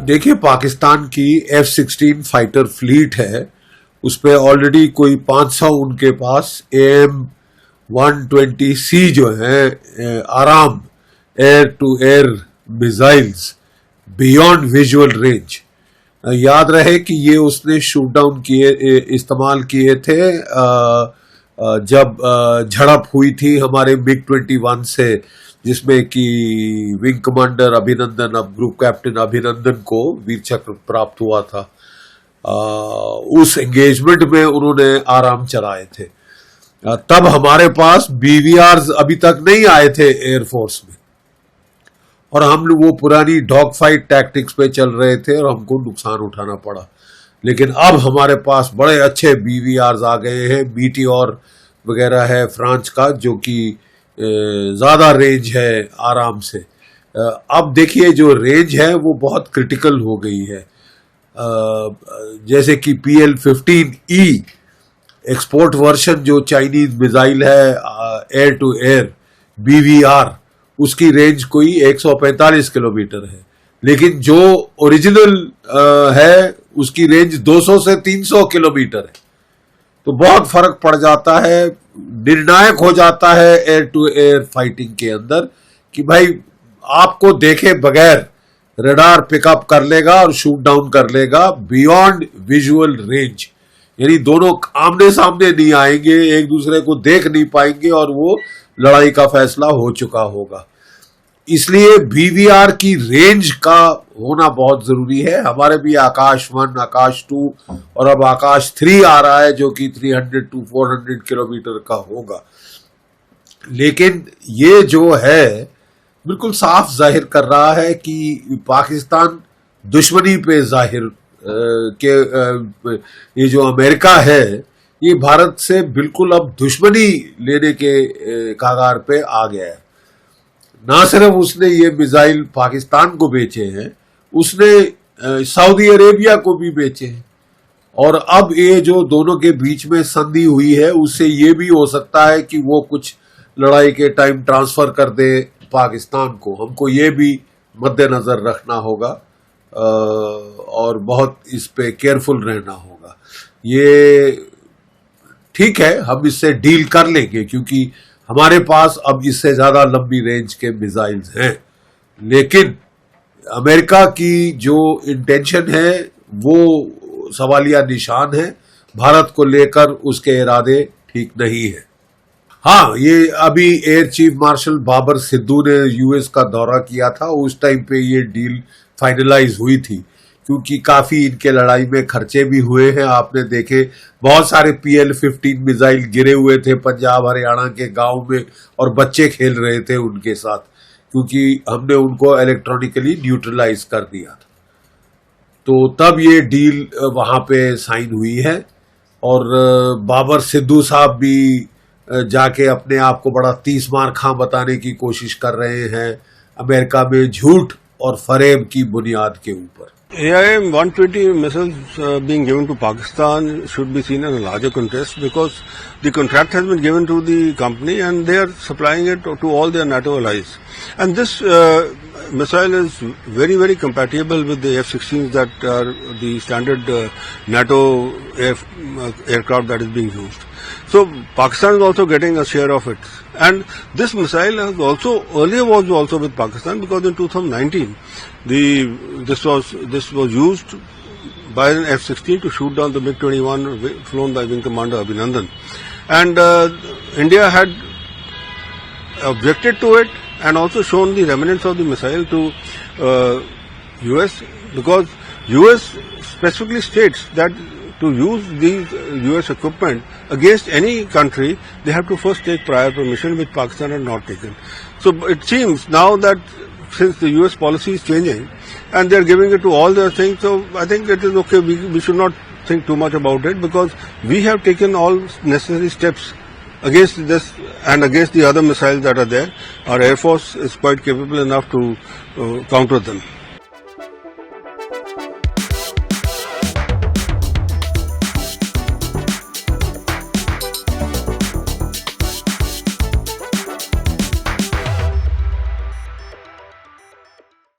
देखिए, पाकिस्तान की F-16 fighter fleet है, उस पर ऑलरेडी कोई 500 उनके पास AM-120C जो है AMRAAM air to air missiles beyond visual range. याद रहे कि ये उसने शूट डाउन किए, इस्तेमाल किए थे जब झड़प हुई थी हमारे MiG-21 से, जिसमें कि विंग कमांडर अभिनंदन, अब ग्रुप कैप्टन अभिनंदन को वीर चक्र प्राप्त हुआ था। उस एंगेजमेंट में उन्होंने आराम चलाए थे। तब हमारे पास BVRs अभी तक नहीं आए थे एयरफोर्स में, और हम लोग वो पुरानी डॉग फाइट टैक्टिक्स पे चल रहे थे और हमको नुकसान उठाना पड़ा। लेकिन अब हमारे पास बड़े अच्छे BVRs आ गए हैं, मीटियोर वगैरह है फ्रांस का, जो कि ज़्यादा रेंज है आराम से। अब देखिए, जो रेंज है वो बहुत क्रिटिकल हो गई है। जैसे कि PL-15E एक्सपोर्ट वर्जन जो चाइनीज मिसाइल है एयर टू एयर BVR, उसकी रेंज कोई 145 किलोमीटर है, लेकिन जो ओरिजिनल है उसकी रेंज 200 से 300 किलोमीटर है। तो बहुत फर्क पड़ जाता है, निर्णायक हो जाता है एयर टू एयर फाइटिंग के अंदर कि भाई आपको देखे बगैर रडार पिकअप कर लेगा और शूट डाउन कर लेगा बियॉन्ड विजुअल रेंज, यानी दोनों आमने सामने नहीं आएंगे, एक दूसरे को देख नहीं पाएंगे और वो लड़ाई का फैसला हो चुका होगा। इसलिए BVR की रेंज का होना बहुत जरूरी है। हमारे भी आकाश 1, आकाश 2 और अब आकाश 3 आ रहा है, जो कि 300 to 400 किलोमीटर का होगा। लेकिन ये जो है बिल्कुल साफ जाहिर कर रहा है कि पाकिस्तान दुश्मनी पे जाहिर के ये जो अमेरिका है, ये भारत से बिल्कुल अब दुश्मनी लेने के कागार पे आ गया है। ना सिर्फ उसने ये मिसाइल पाकिस्तान को बेचे हैं, उसने सऊदी अरेबिया को भी बेचे हैं, और अब ये जो दोनों के बीच में संधि हुई है, उससे ये भी हो सकता है कि वो कुछ लड़ाई के टाइम ट्रांसफर कर दे पाकिस्तान को। हमको ये भी मद्देनजर रखना होगा और बहुत इस पे केयरफुल रहना होगा। ये ठीक है, हम इससे डील कर लेंगे क्योंकि हमारे पास अब इससे ज्यादा लंबी रेंज के मिसाइल्स हैं, लेकिन अमेरिका की जो इंटेंशन है वो सवालिया निशान है। भारत को लेकर उसके इरादे ठीक नहीं है। हाँ, ये अभी air chief marshal Babar Sidhu ने US का दौरा किया था, उस टाइम पे ये डील फाइनलाइज हुई थी, क्योंकि काफी इनके लड़ाई में खर्चे भी हुए हैं। आपने देखे बहुत सारे PL-15 मिसाइल गिरे हुए थे पंजाब हरियाणा के गांव में, और बच्चे खेल रहे थे उनके साथ, क्योंकि हमने उनको इलेक्ट्रॉनिकली न्यूट्रलाइज कर दिया था। तो तब ये डील वहां पे साइन हुई है, और बाबर सिद्धू साहब भी जाके अपने आप को बड़ा 30 मार खां बताने की कोशिश कर रहे हैं अमेरिका में झूठ और फरेब की बुनियाद के ऊपर। AIM-120 missiles being given to Pakistan should be seen in a larger context, because the contract has been given to the company and they are supplying it to all their NATO allies. And this missile is very, very compatible with the F-16s that are the standard NATO aircraft that is being used. So Pakistan is also getting a share of it. And this missile has also earlier was also with Pakistan, because in 2019 this was used by an F-16 to shoot down the MiG-21 flown by Wing Commander Abhinandan, and India had objected to it and also shown the remnants of the missile to US, because US specifically states that to use these US equipment against any country, they have to first take prior permission, which Pakistan had not taken. So it seems now that since the US policy is changing and they are giving it to all their things, so I think it is okay. We should not think too much about it, because we have taken all necessary steps against this and against the other missiles that are there. Our Air Force is quite capable enough to counter them.